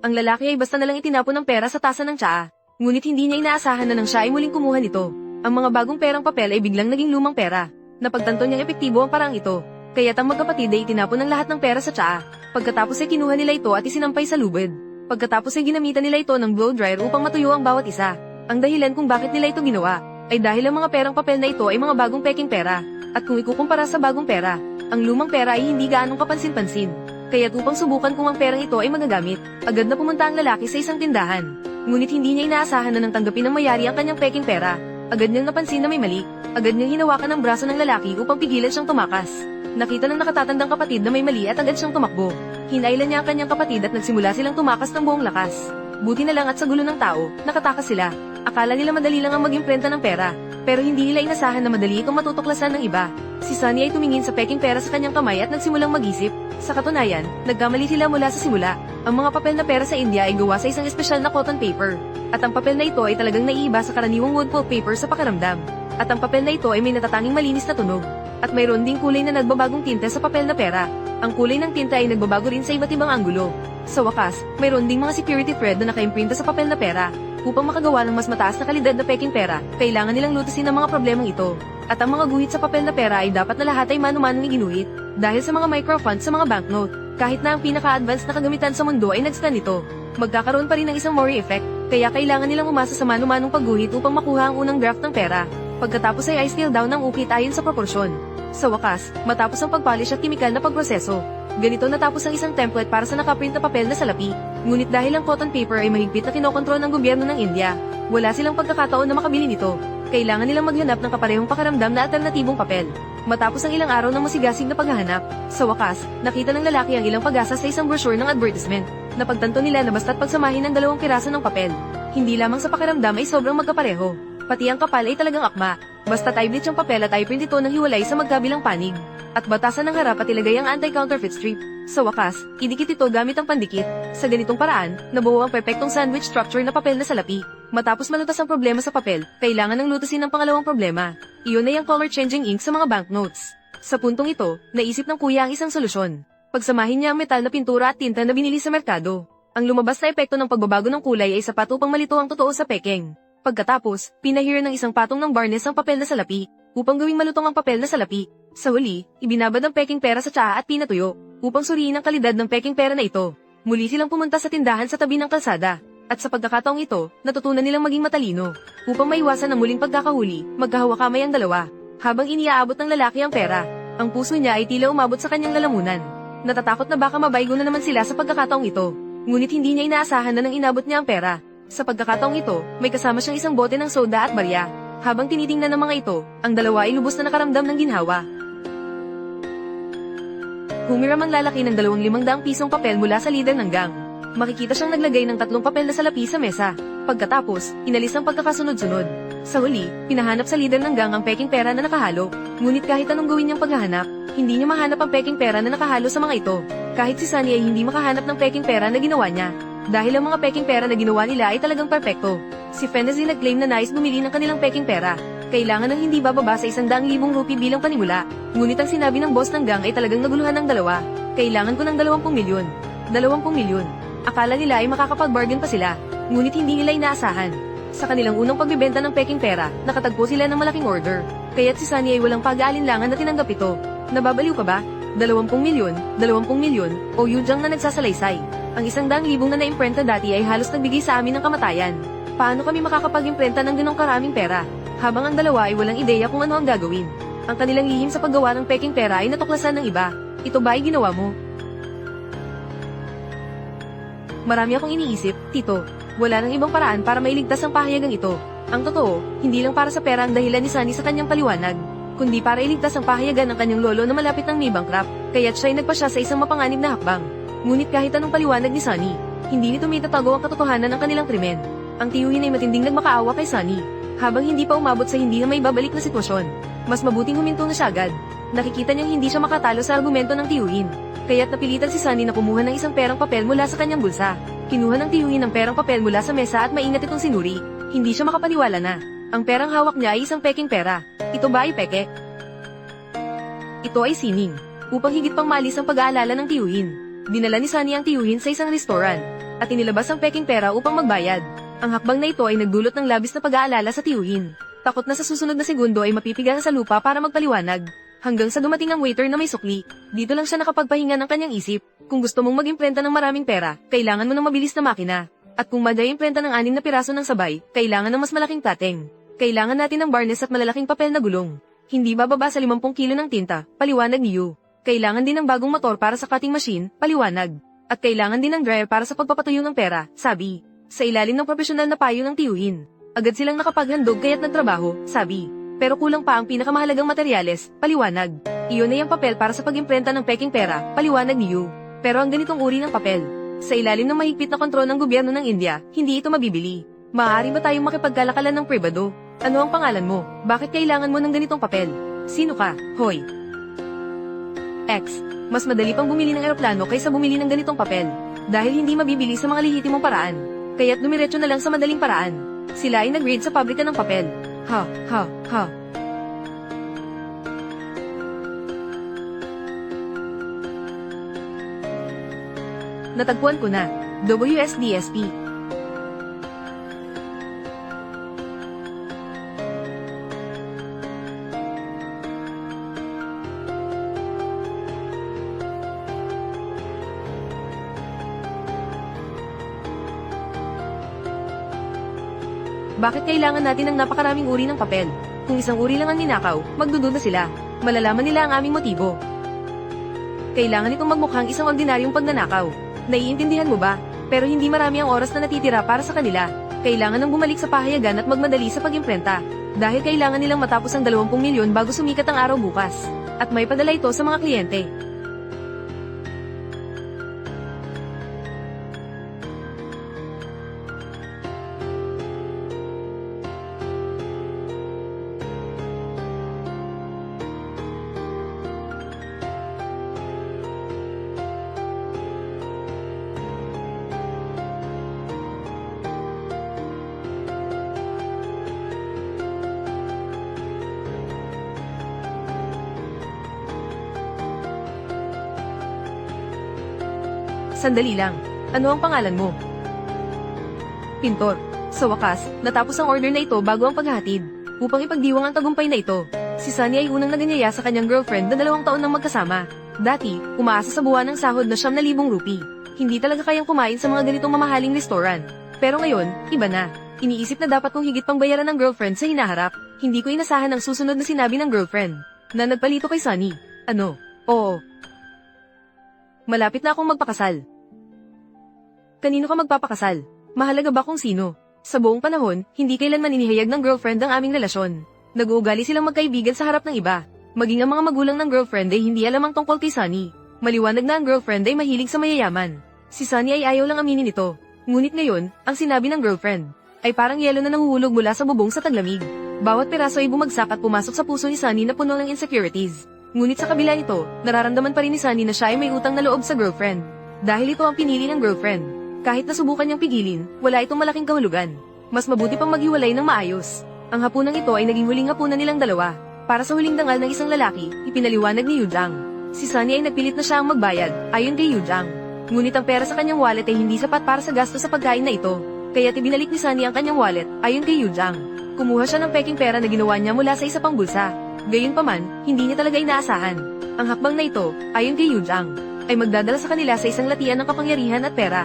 Ang lalaki ay basta nalang itinapon ng pera sa tasa ng tsaa. Ngunit hindi niya inaasahan na nang siya ay muling kumuha nito, ang mga bagong perang papel ay biglang naging lumang pera. Napagtanto niyang epektibo ang parang ito, kaya't ang magkapatid ay itinapon ng lahat ng pera sa tsaa. Pagkatapos ay kinuha nila ito at isinampay sa lubid. Pagkatapos ay ginamitan nila ito ng blow dryer upang matuyo ang bawat isa. Ang dahilan kung bakit nila ito ginawa, ay dahil ang mga perang papel na ito ay mga bagong peking pera. At kung ikukumpara sa bagong pera, ang lumang pera ay hindi gaanong kapansin-pansin. Kaya't upang subukan kung ang perang ito ay magagamit, agad na pumunta ang lalaki sa isang tindahan. Ngunit hindi niya inaasahan na nang tanggapin ng mayari ang kanyang peking pera. Agad niyang napansin na may mali. Agad niyang hinawakan ang braso ng lalaki upang pigilan siyang tumakas. Nakita ng nakatatandang kapatid na may mali at agad siyang tumakbo. Hinailan niya ang kanyang kapatid at nagsimula silang tumakas ng buong lakas. Buti na lang at sa gulo ng tao, nakatakas sila. Akala nila madali lang ang mag-imprenta ng pera, pero hindi nila inasahan na madali itong matutuklasan ng iba. Si Sunny ay tumingin sa peking pera sa kanyang kamay at nagsimulang mag-isip. Sa katunayan, nagkamali sila mula sa simula. Ang mga papel na pera sa India ay gawa sa isang espesyal na cotton paper. At ang papel na ito ay talagang naiiba sa karaniwang wood pulp paper sa pakiramdam. At ang papel na ito ay may natatanging malinis na tunog. At mayroon ding kulay na nagbabagong tinta sa papel na pera. Ang kulay ng tinta ay nagbabago rin sa iba't ibang anggulo. Sa wakas, mayroon ding mga security thread na nakaimprinta sa papel na pera. Upang makagawa ng mas mataas na kalidad na peking pera, kailangan nilang lutasin ang mga problemang ito. At ang mga guhit sa papel na pera ay dapat na lahat ay mano-manong ginuhit, dahil sa mga microfunds sa mga banknote. Kahit na ang pinaka-advanced na kagamitan sa mundo ay nag-scan nito, magkakaroon pa rin ng isang Mori effect, kaya kailangan nilang umasa sa mano-manong pagguhit upang makuha ang unang draft ng pera. Pagkatapos ay i-scale down ng ukit ayon sa proporsyon. Sa wakas, matapos ang pag-polish at kimikal na pagproseso, ganito natapos ang isang template para sa nakaprint na papel na salapi. Ngunit dahil ang cotton paper ay mahigpit na kinokontrol ng gobyerno ng India, wala silang pagkakataon na makabili nito. Kailangan nilang maghanap ng kaparehong pakaramdam na alternatibong papel. Matapos ang ilang araw ng masigasig na paghahanap, sa wakas, nakita ng lalaki ang ilang pag-asa sa isang brochure ng advertisement. Napagtanto nila na basta't pagsamahin ng 2 piraso ng papel, hindi lamang sa pakiramdam ay sobrang magkapareho. Pati ang kapal ay talagang akma. Basta i-bleach ang papel at i-print ito ng hiwalay sa magkabilang panig. At batasan ng harap at ilagay ang anti-counterfeit strip. Sa wakas, idikit ito gamit ang pandikit. Sa ganitong paraan, nabuo ang perpektong sandwich structure na papel na salapi. Matapos malutas ang problema sa papel, kailangan ng lutasin ang pangalawang problema. Iyon ay ang color-changing ink sa mga banknotes. Sa puntong ito, naisip ng kuya ang isang solusyon. Pagsamahin niya ang metal na pintura at tinta na binili sa merkado. Ang lumabas na epekto ng pagbabago ng kulay ay sapat upang malito ang totoo sa pekeng. Pagkatapos, pinahira ng isang patong ng varnish ang papel na salapi, upang gawing malutong ang papel na salapi. Sa huli, ibinabad ang peking pera sa tsaa at pinatuyo, upang suriin ang kalidad ng peking pera na ito. Muli silang pumunta sa tindahan sa tabi ng kalsada, at sa pagkakataong ito, natutunan nilang maging matalino. Upang maiwasan ang muling pagkakahuli, magkahawak-kamay ang dalawa. Habang iniaabot ng lalaki ang pera, ang puso niya ay tila umabot sa kanyang lalamunan. Natatakot na baka mabaygo na naman sila sa pagkakataong ito, ngunit hindi niya inaasahan na nang inabot niya ang pera. Sa pagkakataong ito, may kasama siyang isang bote ng soda at barya. Habang tinitingnan ng mga ito, ang dalawa ay lubos na nakaramdam ng ginhawa. Humiram ang lalaki ng 2,500 pisong papel mula sa lider ng gang. Makikita siyang naglagay ng 3 papel na salapi sa mesa. Pagkatapos, inalis ang pagkakasunod-sunod. Sa huli, pinahanap sa lider ng gang ang peking pera na nakahalo. Ngunit kahit anong gawin niyang paghahanap, hindi niya mahanap ang peking pera na nakahalo sa mga ito. Kahit si Sunny ay hindi makahanap ng peking pera na ginawa niya. Dahil ang mga peking pera na ginawa nila ay talagang perpekto. Si Fenezi nag-claim na nais bumili ng kanilang peking pera. Kailangan ng hindi bababa sa 100,000 rupi bilang panimula. Ngunit ang sinabi ng boss ng gang ay talagang naguluhan ng dalawa. Kailangan ko ng 20 milyon. 20 milyon. Akala nila ay makakapag-bargain pa sila. Ngunit hindi nila inaasahan. Sa kanilang unang pagbebenta ng peking pera, nakatagpo sila ng malaking order. Kaya't si Sunny ay walang pag-aalinlangan na tinanggap ito. Nababaliw ka ba? 20 milyon, 20 milyon, o yudyang na nagsasalaysay. Ang 100,000 na naimprenta dati ay halos nagbigay sa amin ng kamatayan. Paano kami makakapag-imprenta ng ganong karaming pera? Habang ang dalawa ay walang ideya kung ano ang gagawin. Ang kanilang lihim sa paggawa ng peking pera ay natuklasan ng iba. Ito ba ay ginawa mo? Marami akong iniisip, Tito. Wala nang ibang paraan para mailigtas ang pahayagang ito. Ang totoo, hindi lang para sa pera ang dahilan ni Sunny sa kanyang paliwanag, kundi para iligtas ang pahayagan ng kanyang lolo na malapit ng may bankrupt, kaya't siya ay nagpasya sa isang mapanganib na hakbang. Ngunit kahit anong paliwanag ni Sunny, hindi nito maitatago ang katotohanan ng kanilang krimen. Ang tiyuhin ay matinding nagmakaawa kay Sunny, habang hindi pa umabot sa hindi na may babalik na sitwasyon. Mas mabuting huminto na siya agad. Nakikita niyang hindi siya makatalo sa argumento ng tiyuhin, kaya't napilitan si Sunny na kumuha ng isang perang papel mula sa kanyang bulsa. Kinuha ng tiyuhin ang perang papel mula sa mesa at maingat itong sinuri. Hindi siya makapaniwala na ang perang hawak niya ay isang peking pera. Ito ba ay peke? Ito ay sining. Upang higit pang maalis ang pag-aalala ng tiyuhin, dinala ni Sunny ang tiyuhin sa isang restaurant. at inilabas ang peking pera upang magbayad. Ang hakbang na ito ay nagdulot ng labis na pag-aalala sa tiyuhin. Takot na sa susunod na segundo ay mapipigahan sa lupa para magpaliwanag. Hanggang sa dumating ang waiter na may sukli, dito lang siya nakapagpahinga ng kanyang isip. Kung gusto mong mag-imprenta ng maraming pera, kailangan mo ng mabilis na makina. At kung mada-imprenta ng 6 na piraso ng sabay, kailangan ng mas malaking plateng. Kailangan natin ng barnes at malalaking papel na gulong. Hindi bababa sa 50 kilo ng tinta, paliwanag ni Yu. Kailangan din ng bagong motor para sa cutting machine, paliwanag. At kailangan din ng dryer para sa pagpapatuyo ng pera, sabi. Sa ilalim ng profesional na payo ng tiyuhin. Agad silang nakapaghandog kaya't nagtrabaho, sabi. Pero kulang pa ang pinakamahalagang materyales, paliwanag. Iyon ay ang papel para sa pag-imprenta ng peking pera, paliwanag ni Yu. Pero ang ganitong uri ng papel. Sa ilalim ng mahigpit na kontrol ng gobyerno ng India, hindi ito mabibili. Maaari ba tayong makipagkalakalan ng pribado? Ano ang pangalan mo? Bakit kailangan mo ng ganitong papel? Sino ka? Hoy. X. Mas madali pang bumili ng eroplano kaysa bumili ng ganitong papel. Dahil hindi mabibili sa mga lehitimong paraan. Kaya't dumiretso na lang sa madaling paraan. Sila ay nag-raid sa pabrika ng papel. Ha. Natagpuan ko na. WSDSP. Bakit kailangan natin ng napakaraming uri ng papel? Kung isang uri lang ang ninakaw, magdududa sila. Malalaman nila ang aming motibo. Kailangan itong magmukhang isang ordinaryong pagnanakaw. Naiintindihan mo ba? Pero hindi marami ang oras na natitira para sa kanila. Kailangan nang bumalik sa pahayagan at magmadali sa pag-imprenta. Dahil kailangan nilang matapos ang 20 milyon bago sumikat ang araw bukas. At may padala ito sa mga kliyente. Sandali lang. Ano ang pangalan mo? Pintor. Sa wakas, natapos ang order na ito bago ang paghahatid. Upang ipagdiwang ang tagumpay na ito. Si Sunny ay unang naganyaya sa kanyang girlfriend na 2 taon nang magkasama. Dati, umaasa sa buwan ng sahod na 9,000 rupi. Hindi talaga kayang kumain sa mga ganitong mamahaling restaurant. Pero ngayon, iba na. Iniisip na dapat kong higit pang bayaran ng girlfriend sa hinaharap. Hindi ko inasahan ang susunod na sinabi ng girlfriend. Na nagpalito kay Sunny. Ano? Oo. Malapit na akong magpakasal. Kanino ka magpapakasal? Mahalaga ba kung sino? Sa buong panahon, hindi kailanman inihayag ng girlfriend ang aming relasyon. Nag-uugali silang magkaibigan sa harap ng iba. Maging ang mga magulang ng girlfriend ay hindi alam ang tungkol kay Sunny. Maliwanag na ang girlfriend ay mahilig sa mayayaman. Si Sunny ay ayaw lang aminin ito. Ngunit ngayon, ang sinabi ng girlfriend ay parang yelo na nanguhulog mula sa bubong sa taglamig. Bawat piraso ay bumagsak at pumasok sa puso ni Sunny na puno ng insecurities. Ngunit sa kabila nito, nararamdaman pa rin ni Sunny na siya ay may utang na loob sa girlfriend. Dahil ito ang pinili ng girlfriend. Kahit nasubukan niyang pigilin, wala itong malaking kahulugan. Mas mabuti pang maghiwalay ng maayos. Ang hapunang ito ay naging huling hapunan nilang dalawa. Para sa huling dangal ng isang lalaki, ipinaliwanag ni Yujang. Si Sunny ay nagpilit na siya ang magbayad, ayon kay Yujang. Ngunit ang pera sa kanyang wallet ay hindi sapat para sa gasto sa pagkain na ito. Kaya ibinalik ni Sunny ang kanyang wallet, ayon kay Yujang. Kumuha siya ng peking pera na ginawa niya mula sa isa pang bulsa. Gayunpaman, hindi niya talaga inaasahan. Ang hakbang na ito, ayon kay Yujang, ay magdadala sa kanila sa isang latian ng kapangyarihan at pera.